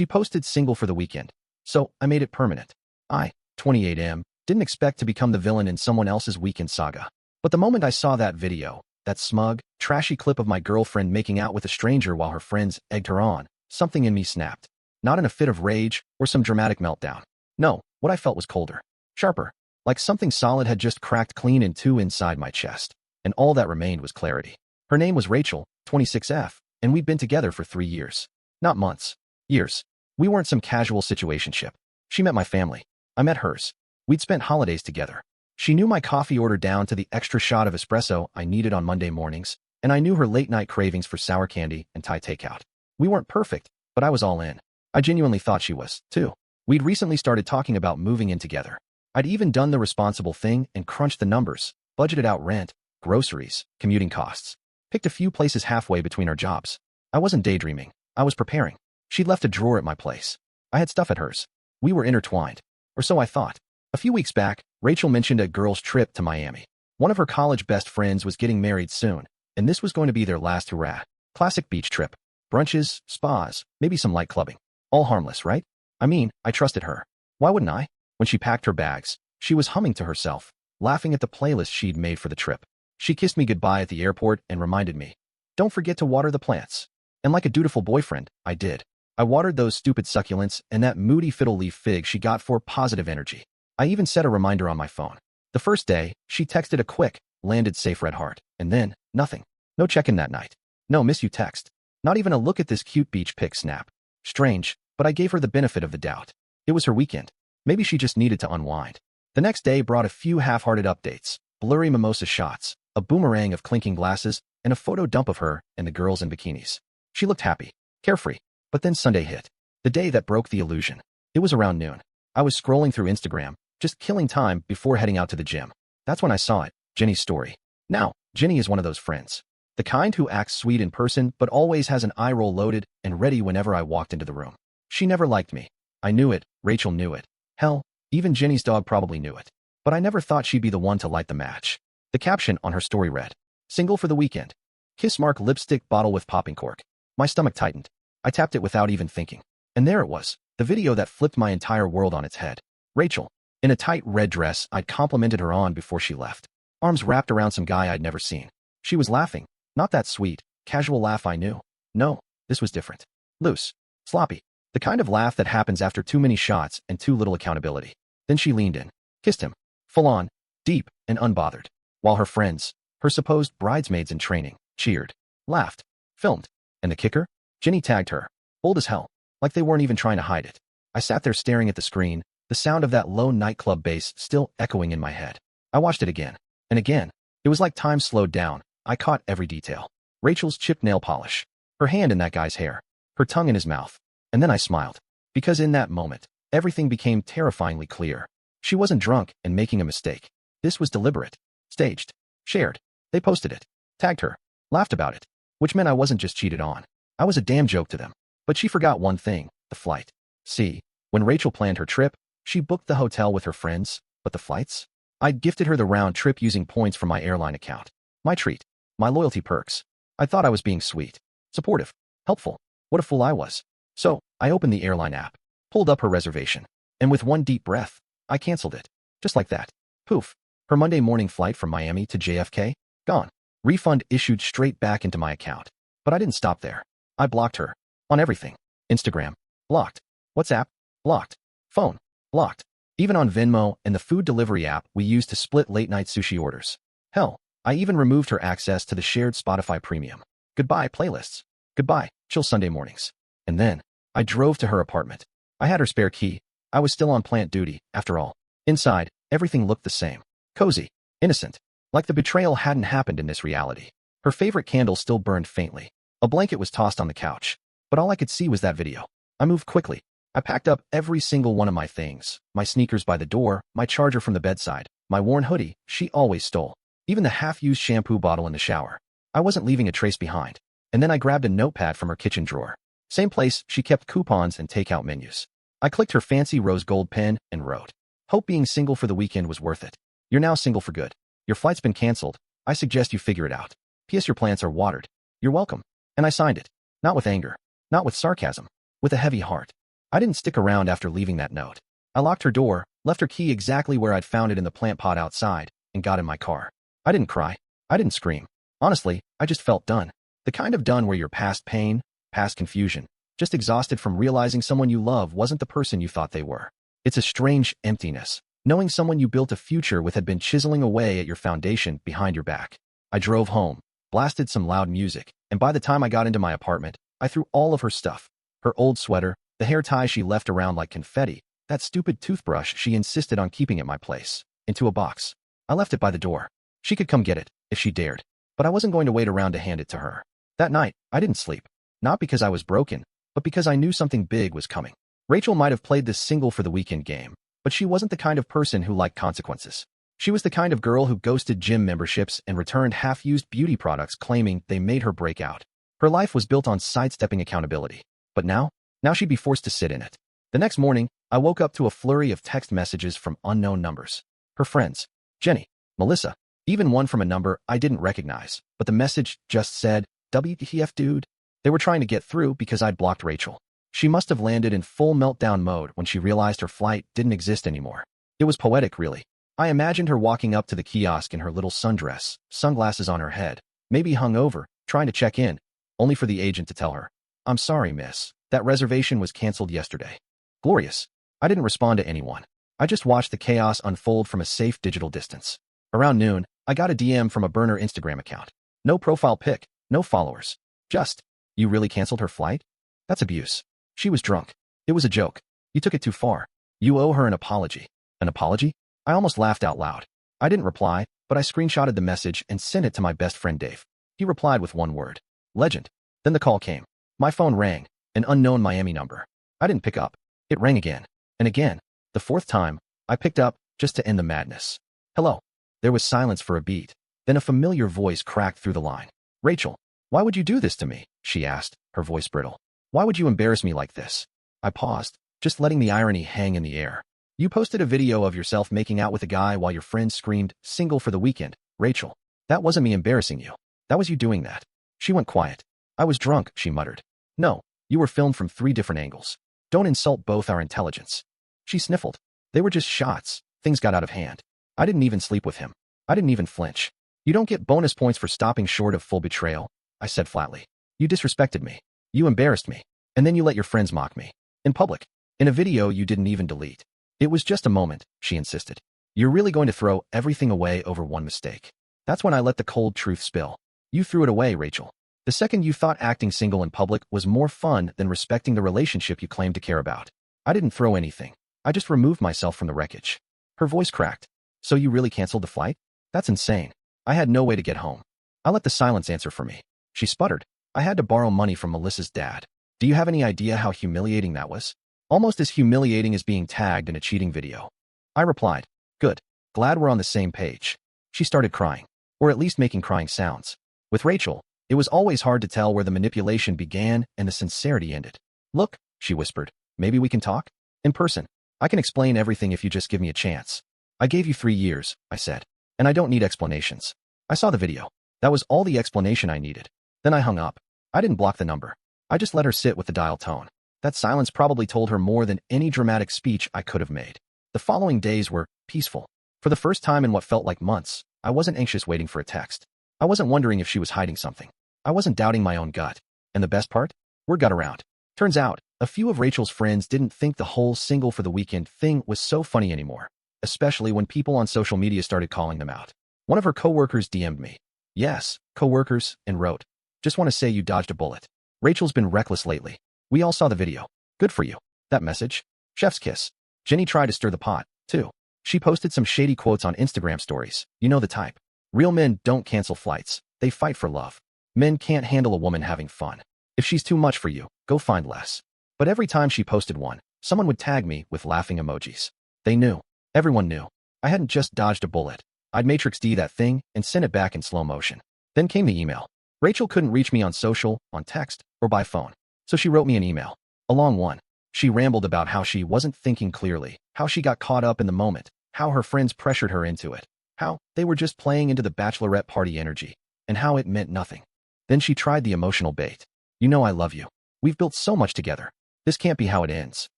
She posted single for the weekend, so I made it permanent. I, 28M, didn't expect to become the villain in someone else's weekend saga. But the moment I saw that video, that smug, trashy clip of my girlfriend making out with a stranger while her friends egged her on, something in me snapped. Not in a fit of rage or some dramatic meltdown. No, what I felt was colder, sharper, like something solid had just cracked clean in two inside my chest, and all that remained was clarity. Her name was Rachel, 26F, and we'd been together for 3 years. Not months. Years. We weren't some casual situationship. She met my family. I met hers. We'd spent holidays together. She knew my coffee order down to the extra shot of espresso I needed on Monday mornings, and I knew her late-night cravings for sour candy and Thai takeout. We weren't perfect, but I was all in. I genuinely thought she was, too. We'd recently started talking about moving in together. I'd even done the responsible thing and crunched the numbers, budgeted out rent, groceries, commuting costs. Picked a few places halfway between our jobs. I wasn't daydreaming. I was preparing. She'd left a drawer at my place. I had stuff at hers. We were intertwined. Or so I thought. A few weeks back, Rachel mentioned a girl's trip to Miami. One of her college best friends was getting married soon, and this was going to be their last hurrah. Classic beach trip. Brunches, spas, maybe some light clubbing. All harmless, right? I mean, I trusted her. Why wouldn't I? When she packed her bags, she was humming to herself, laughing at the playlist she'd made for the trip. She kissed me goodbye at the airport and reminded me, "Don't forget to water the plants." And like a dutiful boyfriend, I did. I watered those stupid succulents and that moody fiddle leaf fig she got for positive energy. I even set a reminder on my phone. The first day, she texted a quick, landed safe red heart, and then, nothing. No check-in that night. No miss you text. Not even a look at this cute beach pic snap. Strange, but I gave her the benefit of the doubt. It was her weekend. Maybe she just needed to unwind. The next day brought a few half-hearted updates, blurry mimosa shots, a boomerang of clinking glasses, and a photo dump of her and the girls in bikinis. She looked happy, carefree. But then Sunday hit. The day that broke the illusion. It was around noon. I was scrolling through Instagram, just killing time before heading out to the gym. That's when I saw it, Jenny's story. Now, Jenny is one of those friends. The kind who acts sweet in person but always has an eye roll loaded and ready whenever I walked into the room. She never liked me. I knew it, Rachel knew it. Hell, even Jenny's dog probably knew it. But I never thought she'd be the one to light the match. The caption on her story read, "Single for the weekend. Kiss mark lipstick bottle with popping cork." My stomach tightened. I tapped it without even thinking. And there it was, the video that flipped my entire world on its head. Rachel, in a tight red dress I'd complimented her on before she left. Arms wrapped around some guy I'd never seen. She was laughing. Not that sweet, casual laugh I knew. No, this was different. Loose. Sloppy. The kind of laugh that happens after too many shots and too little accountability. Then she leaned in. Kissed him. Full on. Deep and unbothered. While her friends, her supposed bridesmaids in training, cheered. Laughed. Filmed. And the kicker? Jenny tagged her. Bold as hell. Like they weren't even trying to hide it. I sat there staring at the screen, the sound of that low nightclub bass still echoing in my head. I watched it again. And again. It was like time slowed down. I caught every detail. Rachel's chipped nail polish. Her hand in that guy's hair. Her tongue in his mouth. And then I smiled. Because in that moment, everything became terrifyingly clear. She wasn't drunk and making a mistake. This was deliberate. Staged. Shared. They posted it. Tagged her. Laughed about it. Which meant I wasn't just cheated on. I was a damn joke to them. But she forgot one thing, the flight. See, when Rachel planned her trip, she booked the hotel with her friends, but the flights? I'd gifted her the round trip using points from my airline account. My treat. My loyalty perks. I thought I was being sweet. Supportive. Helpful. What a fool I was. So, I opened the airline app. Pulled up her reservation. And with one deep breath, I canceled it. Just like that. Poof. Her Monday morning flight from Miami to JFK? Gone. Refund issued straight back into my account. But I didn't stop there. I blocked her. On everything. Instagram. Blocked. WhatsApp. Blocked. Phone. Blocked. Even on Venmo and the food delivery app we use to split late-night sushi orders. Hell, I even removed her access to the shared Spotify Premium. Goodbye, playlists. Goodbye, chill Sunday mornings. And then, I drove to her apartment. I had her spare key. I was still on plant duty, after all. Inside, everything looked the same. Cozy. Innocent. Like the betrayal hadn't happened in this reality. Her favorite candle still burned faintly. A blanket was tossed on the couch. But all I could see was that video. I moved quickly. I packed up every single one of my things. My sneakers by the door, my charger from the bedside, my worn hoodie she always stole. Even the half-used shampoo bottle in the shower. I wasn't leaving a trace behind. And then I grabbed a notepad from her kitchen drawer. Same place she kept coupons and takeout menus. I clicked her fancy rose gold pen and wrote, "Hope being single for the weekend was worth it. You're now single for good. Your flight's been canceled. I suggest you figure it out. P.S. Your plants are watered. You're welcome." And I signed it. Not with anger. Not with sarcasm. With a heavy heart. I didn't stick around after leaving that note. I locked her door, left her key exactly where I'd found it in the plant pot outside, and got in my car. I didn't cry. I didn't scream. Honestly, I just felt done. The kind of done where you're past pain, past confusion, just exhausted from realizing someone you love wasn't the person you thought they were. It's a strange emptiness, knowing someone you built a future with had been chiseling away at your foundation behind your back. I drove home, blasted some loud music, and by the time I got into my apartment, I threw all of her stuff. Her old sweater, the hair tie she left around like confetti, that stupid toothbrush she insisted on keeping at my place, into a box. I left it by the door. She could come get it, if she dared. But I wasn't going to wait around to hand it to her. That night, I didn't sleep. Not because I was broken, but because I knew something big was coming. Rachel might have played this single for the weekend game, but she wasn't the kind of person who liked consequences. She was the kind of girl who ghosted gym memberships and returned half-used beauty products claiming they made her break out. Her life was built on sidestepping accountability. But now she'd be forced to sit in it. The next morning, I woke up to a flurry of text messages from unknown numbers. Her friends, Jenny, Melissa, even one from a number I didn't recognize, but the message just said, WTF dude? They were trying to get through because I'd blocked Rachel. She must have landed in full meltdown mode when she realized her flight didn't exist anymore. It was poetic, really. I imagined her walking up to the kiosk in her little sundress, sunglasses on her head, maybe hungover, trying to check in, only for the agent to tell her, I'm sorry, miss. That reservation was canceled yesterday. Glorious. I didn't respond to anyone. I just watched the chaos unfold from a safe digital distance. Around noon, I got a DM from a burner Instagram account. No profile pic, no followers. Just, you really canceled her flight? That's abuse. She was drunk. It was a joke. You took it too far. You owe her an apology. An apology? I almost laughed out loud. I didn't reply, but I screenshotted the message and sent it to my best friend Dave. He replied with one word. Legend. Then the call came. My phone rang. An unknown Miami number. I didn't pick up. It rang again. And again. The fourth time, I picked up, just to end the madness. Hello. There was silence for a beat. Then a familiar voice cracked through the line. Rachel, why would you do this to me? She asked, her voice brittle. Why would you embarrass me like this? I paused, just letting the irony hang in the air. You posted a video of yourself making out with a guy while your friends screamed, single for the weekend. Rachel, that wasn't me embarrassing you. That was you doing that. She went quiet. I was drunk, she muttered. No, you were filmed from 3 different angles. Don't insult both our intelligence. She sniffled. They were just shots. Things got out of hand. I didn't even sleep with him. I didn't even flinch. You don't get bonus points for stopping short of full betrayal, I said flatly. You disrespected me. You embarrassed me. And then you let your friends mock me. In public. In a video you didn't even delete. It was just a moment, she insisted. You're really going to throw everything away over one mistake. That's when I let the cold truth spill. You threw it away, Rachel. The second you thought acting single in public was more fun than respecting the relationship you claimed to care about. I didn't throw anything. I just removed myself from the wreckage. Her voice cracked. So you really canceled the flight? That's insane. I had no way to get home. I let the silence answer for me. She sputtered. I had to borrow money from Melissa's dad. Do you have any idea how humiliating that was? Almost as humiliating as being tagged in a cheating video. I replied, good. Glad we're on the same page. She started crying. Or at least making crying sounds. With Rachel, it was always hard to tell where the manipulation began and the sincerity ended. Look, she whispered, maybe we can talk? In person. I can explain everything if you just give me a chance. I gave you 3 years, I said. And I don't need explanations. I saw the video. That was all the explanation I needed. Then I hung up. I didn't block the number. I just let her sit with the dial tone. That silence probably told her more than any dramatic speech I could have made. The following days were peaceful. For the first time in what felt like months, I wasn't anxious waiting for a text. I wasn't wondering if she was hiding something. I wasn't doubting my own gut. And the best part? Word got around. Turns out, a few of Rachel's friends didn't think the whole single for the weekend thing was so funny anymore, especially when people on social media started calling them out. One of her coworkers DM'd me. Yes, coworkers, and wrote, just want to say you dodged a bullet. Rachel's been reckless lately. We all saw the video. Good for you. That message? Chef's kiss. Jenny tried to stir the pot, too. She posted some shady quotes on Instagram stories. You know the type. Real men don't cancel flights. They fight for love. Men can't handle a woman having fun. If she's too much for you, go find less. But every time she posted one, someone would tag me with laughing emojis. They knew. Everyone knew. I hadn't just dodged a bullet. I'd Matrix D that thing and sent it back in slow motion. Then came the email. Rachel couldn't reach me on social, on text, or by phone. So she wrote me an email. A long one. She rambled about how she wasn't thinking clearly, how she got caught up in the moment, how her friends pressured her into it, how they were just playing into the bachelorette party energy, and how it meant nothing. Then she tried the emotional bait. You know I love you. We've built so much together. This can't be how it ends.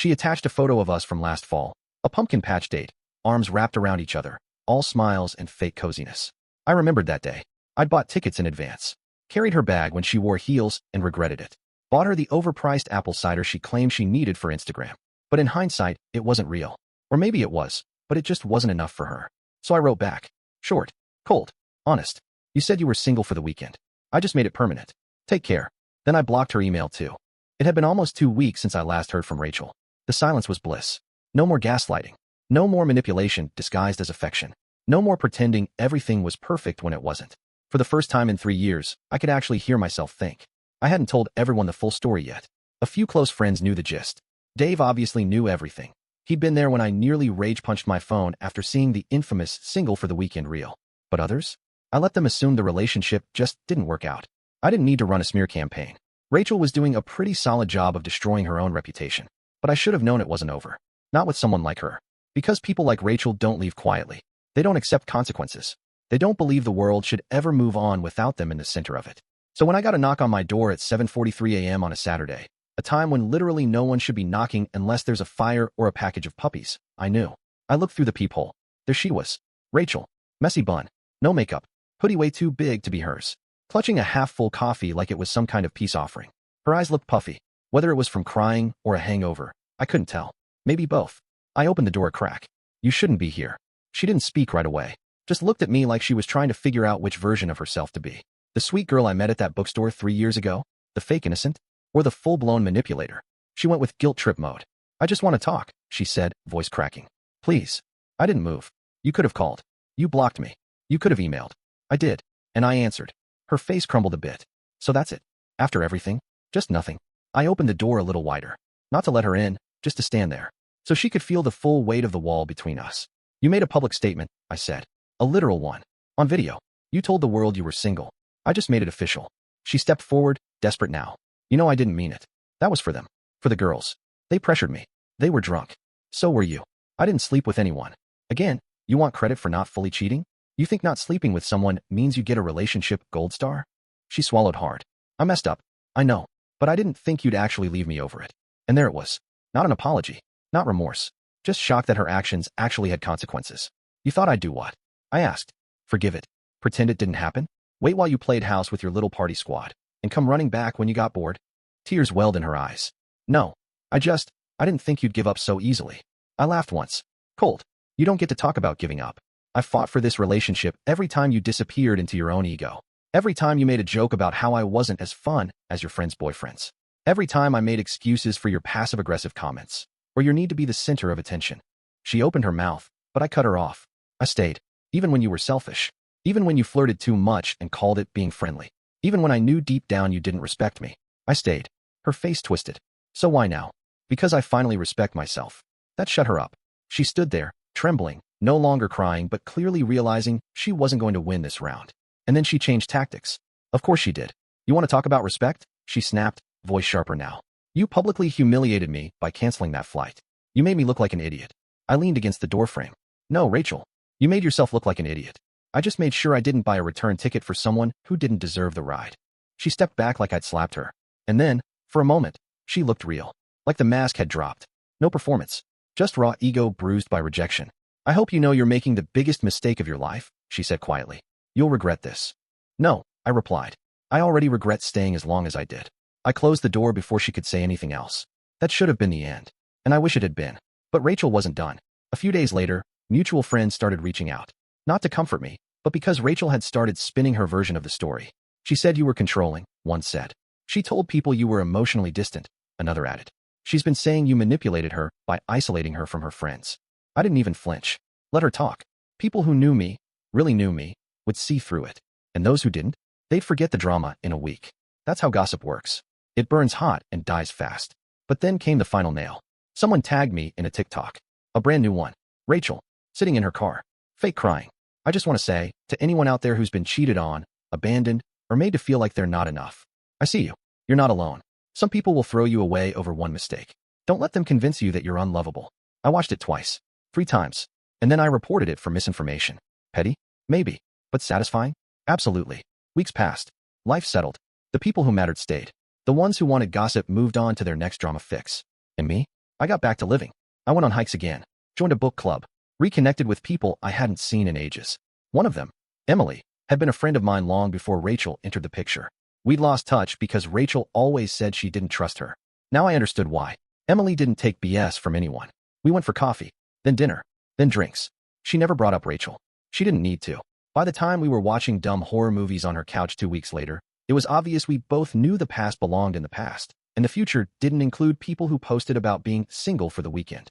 She attached a photo of us from last fall, a pumpkin patch date, arms wrapped around each other, all smiles and fake coziness. I remembered that day. I'd bought tickets in advance, carried her bag when she wore heels and regretted it, bought her the overpriced apple cider she claimed she needed for Instagram. But in hindsight, it wasn't real. Or maybe it was, but it just wasn't enough for her. So I wrote back. Short, cold, honest. You said you were single for the weekend. I just made it permanent. Take care. Then I blocked her email too. It had been almost 2 weeks since I last heard from Rachel. The silence was bliss. No more gaslighting. No more manipulation disguised as affection. No more pretending everything was perfect when it wasn't. For the first time in 3 years, I could actually hear myself think. I hadn't told everyone the full story yet. A few close friends knew the gist. Dave obviously knew everything. He'd been there when I nearly rage-punched my phone after seeing the infamous single for the weekend reel. But others? I let them assume the relationship just didn't work out. I didn't need to run a smear campaign. Rachel was doing a pretty solid job of destroying her own reputation. But I should have known it wasn't over. Not with someone like her. Because people like Rachel don't leave quietly. They don't accept consequences. They don't believe the world should ever move on without them in the center of it. So when I got a knock on my door at 7:43 a.m. on a Saturday, a time when literally no one should be knocking unless there's a fire or a package of puppies, I knew. I looked through the peephole. There she was. Rachel. Messy bun. No makeup. Hoodie way too big to be hers. Clutching a half-full coffee like it was some kind of peace offering. Her eyes looked puffy. Whether it was from crying or a hangover, I couldn't tell. Maybe both. I opened the door a crack. You shouldn't be here. She didn't speak right away. Just looked at me like she was trying to figure out which version of herself to be. The sweet girl I met at that bookstore 3 years ago? The fake innocent? Or the full-blown manipulator? She went with guilt trip mode. I just want to talk, she said, voice cracking. Please. I didn't move. You could have called. You blocked me. You could have emailed. I did. And I answered. Her face crumbled a bit. So that's it. After everything? Just nothing. I opened the door a little wider. Not to let her in, just to stand there. So she could feel the full weight of the wall between us. You made a public statement, I said. A literal one. On video. You told the world you were single. I just made it official. She stepped forward, desperate now. You know I didn't mean it. That was for them. For the girls. They pressured me. They were drunk. So were you. I didn't sleep with anyone. Again, you want credit for not fully cheating? You think not sleeping with someone means you get a relationship gold star? She swallowed hard. I messed up. I know. But I didn't think you'd actually leave me over it. And there it was. Not an apology. Not remorse. Just shocked that her actions actually had consequences. You thought I'd do what? I asked. Forgive it. Pretend it didn't happen? Wait while you played house with your little party squad. And come running back when you got bored? Tears welled in her eyes. No. I didn't think you'd give up so easily. I laughed once. Cold. You don't get to talk about giving up. I fought for this relationship every time you disappeared into your own ego. Every time you made a joke about how I wasn't as fun as your friends' boyfriends. Every time I made excuses for your passive-aggressive comments. Or your need to be the center of attention. She opened her mouth, but I cut her off. I stayed. Even when you were selfish. Even when you flirted too much and called it being friendly. Even when I knew deep down you didn't respect me. I stayed. Her face twisted. So why now? Because I finally respect myself. That shut her up. She stood there, trembling, no longer crying but clearly realizing she wasn't going to win this round. And then she changed tactics. Of course she did. You want to talk about respect? She snapped, voice sharper now. You publicly humiliated me by canceling that flight. You made me look like an idiot. I leaned against the doorframe. No, Rachel. You made yourself look like an idiot. I just made sure I didn't buy a return ticket for someone who didn't deserve the ride. She stepped back like I'd slapped her. And then, for a moment, she looked real. Like the mask had dropped. No performance. Just raw ego bruised by rejection. I hope you know you're making the biggest mistake of your life, she said quietly. You'll regret this. No, I replied. I already regret staying as long as I did. I closed the door before she could say anything else. That should have been the end. And I wish it had been. But Rachel wasn't done. A few days later, mutual friends started reaching out. Not to comfort me, but because Rachel had started spinning her version of the story. She said you were controlling, one said. She told people you were emotionally distant, another added. She's been saying you manipulated her by isolating her from her friends. I didn't even flinch. Let her talk. People who knew me, really knew me, would see through it. And those who didn't, they'd forget the drama in a week. That's how gossip works. It burns hot and dies fast. But then came the final nail. Someone tagged me in a TikTok. A brand new one. Rachel, sitting in her car, fake crying. I just want to say, to anyone out there who's been cheated on, abandoned, or made to feel like they're not enough. I see you. You're not alone. Some people will throw you away over one mistake. Don't let them convince you that you're unlovable. I watched it twice. 3 times. And then I reported it for misinformation. Petty? Maybe. But satisfying? Absolutely. Weeks passed. Life settled. The people who mattered stayed. The ones who wanted gossip moved on to their next drama fix. And me? I got back to living. I went on hikes again, joined a book club, reconnected with people I hadn't seen in ages. One of them, Emily, had been a friend of mine long before Rachel entered the picture. We'd lost touch because Rachel always said she didn't trust her. Now I understood why. Emily didn't take BS from anyone. We went for coffee, then dinner, then drinks. She never brought up Rachel. She didn't need to. By the time we were watching dumb horror movies on her couch 2 weeks later, it was obvious we both knew the past belonged in the past, and the future didn't include people who posted about being single for the weekend.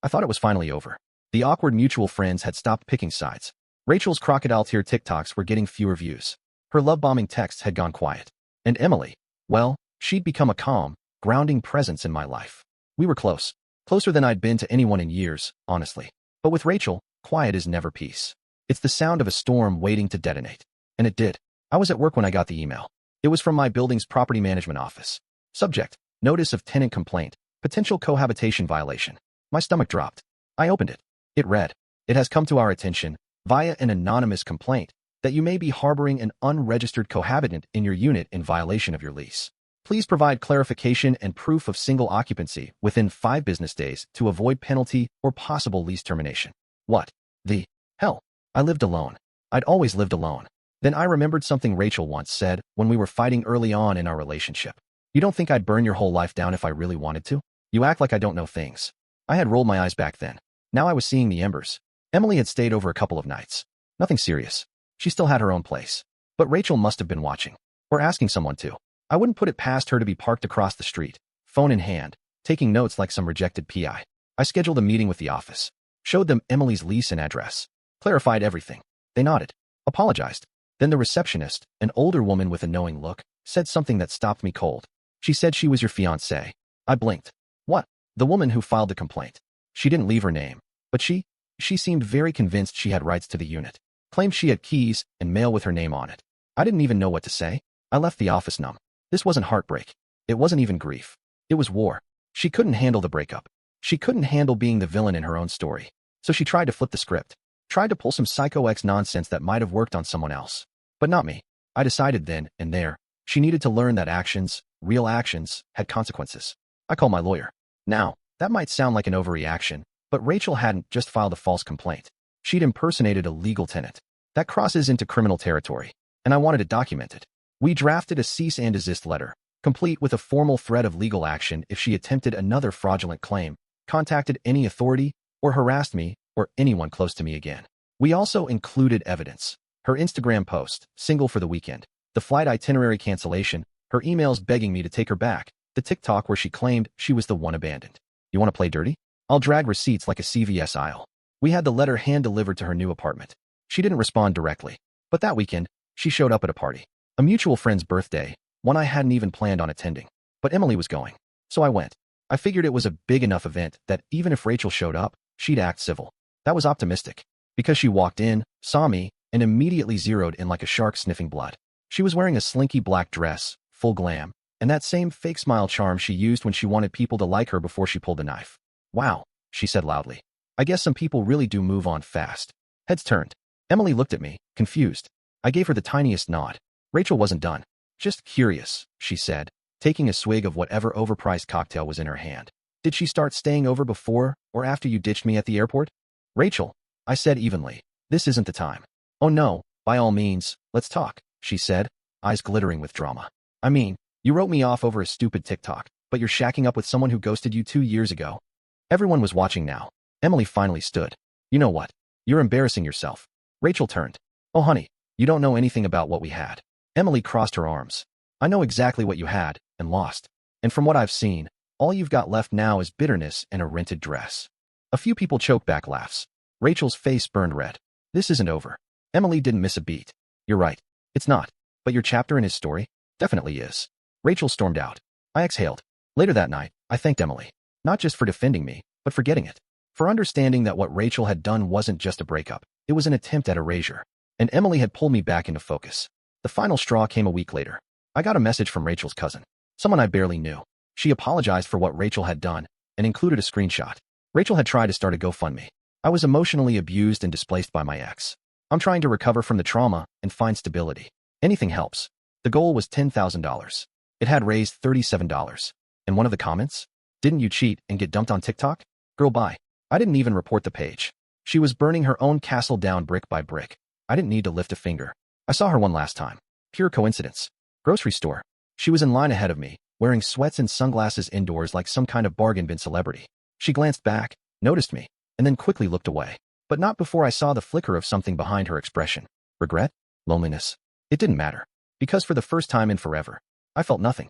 I thought it was finally over. The awkward mutual friends had stopped picking sides. Rachel's crocodile tear TikToks were getting fewer views. Her love-bombing texts had gone quiet. And Emily, well, she'd become a calm, grounding presence in my life. We were close. Closer than I'd been to anyone in years, honestly. But with Rachel, quiet is never peace. It's the sound of a storm waiting to detonate. And it did. I was at work when I got the email. It was from my building's property management office. Subject, notice of tenant complaint, potential cohabitation violation. My stomach dropped. I opened it. It read, "It has come to our attention, via an anonymous complaint, that you may be harboring an unregistered cohabitant in your unit in violation of your lease. Please provide clarification and proof of single occupancy within 5 business days to avoid penalty or possible lease termination." What the hell? I lived alone. I'd always lived alone. Then I remembered something Rachel once said when we were fighting early on in our relationship. "You don't think I'd burn your whole life down if I really wanted to? You act like I don't know things." I had rolled my eyes back then. Now I was seeing the embers. Emily had stayed over a couple of nights. Nothing serious. She still had her own place. But Rachel must have been watching. Or asking someone to. I wouldn't put it past her to be parked across the street, phone in hand, taking notes like some rejected PI. I scheduled a meeting with the office. Showed them Emily's lease and address. Clarified everything. They nodded. Apologized. Then the receptionist, an older woman with a knowing look, said something that stopped me cold. She said she was your fiancé. I blinked. What? The woman who filed the complaint. She didn't leave her name. But she seemed very convinced she had rights to the unit. Claimed she had keys and mail with her name on it. I didn't even know what to say. I left the office numb. This wasn't heartbreak. It wasn't even grief. It was war. She couldn't handle the breakup. She couldn't handle being the villain in her own story. So she tried to flip the script. Tried to pull some Psycho X nonsense that might have worked on someone else. But not me. I decided then and there, she needed to learn that actions, real actions, had consequences. I called my lawyer. Now, that might sound like an overreaction, but Rachel hadn't just filed a false complaint. She'd impersonated a legal tenant. That crosses into criminal territory, and I wanted to document it. We drafted a cease and desist letter, complete with a formal threat of legal action if she attempted another fraudulent claim, contacted any authority, or harassed me or anyone close to me again. We also included evidence. Her Instagram post, single for the weekend, the flight itinerary cancellation, her emails begging me to take her back, the TikTok where she claimed she was the one abandoned. You want to play dirty? I'll drag receipts like a CVS aisle. We had the letter hand-delivered to her new apartment. She didn't respond directly. But that weekend, she showed up at a party. A mutual friend's birthday, one I hadn't even planned on attending. But Emily was going. So I went. I figured it was a big enough event that even if Rachel showed up, she'd act civil. That was optimistic. Because she walked in, saw me, and immediately zeroed in like a shark sniffing blood. She was wearing a slinky black dress, full glam, and that same fake smile charm she used when she wanted people to like her before she pulled the knife. "Wow," she said loudly. "I guess some people really do move on fast." Heads turned. Emily looked at me, confused. I gave her the tiniest nod. Rachel wasn't done. "Just curious," she said, taking a swig of whatever overpriced cocktail was in her hand. "Did she start staying over before or after you ditched me at the airport?" "Rachel," I said evenly, "this isn't the time." "Oh no, by all means, let's talk," she said, eyes glittering with drama. "I mean, you wrote me off over a stupid TikTok, but you're shacking up with someone who ghosted you 2 years ago." Everyone was watching now. Emily finally stood. "You know what? You're embarrassing yourself." Rachel turned. "Oh honey, you don't know anything about what we had." Emily crossed her arms. "I know exactly what you had and lost. And from what I've seen, all you've got left now is bitterness and a rented dress." A few people choked back laughs. Rachel's face burned red. "This isn't over." Emily didn't miss a beat. "You're right. It's not. But your chapter in his story definitely is." Rachel stormed out. I exhaled. Later that night, I thanked Emily. Not just for defending me, but for getting it. For understanding that what Rachel had done wasn't just a breakup. It was an attempt at erasure. And Emily had pulled me back into focus. The final straw came a week later. I got a message from Rachel's cousin. Someone I barely knew. She apologized for what Rachel had done and included a screenshot. Rachel had tried to start a GoFundMe. "I was emotionally abused and displaced by my ex. I'm trying to recover from the trauma and find stability. Anything helps." The goal was $10,000. It had raised $37. And one of the comments? Didn't you cheat and get dumped on TikTok? Girl, bye. I didn't even report the page. She was burning her own castle down brick by brick. I didn't need to lift a finger. I saw her one last time. Pure coincidence. Grocery store. She was in line ahead of me, wearing sweats and sunglasses indoors like some kind of bargain bin celebrity. She glanced back, noticed me, and then quickly looked away. But not before I saw the flicker of something behind her expression. Regret? Loneliness? It didn't matter. Because for the first time in forever, I felt nothing.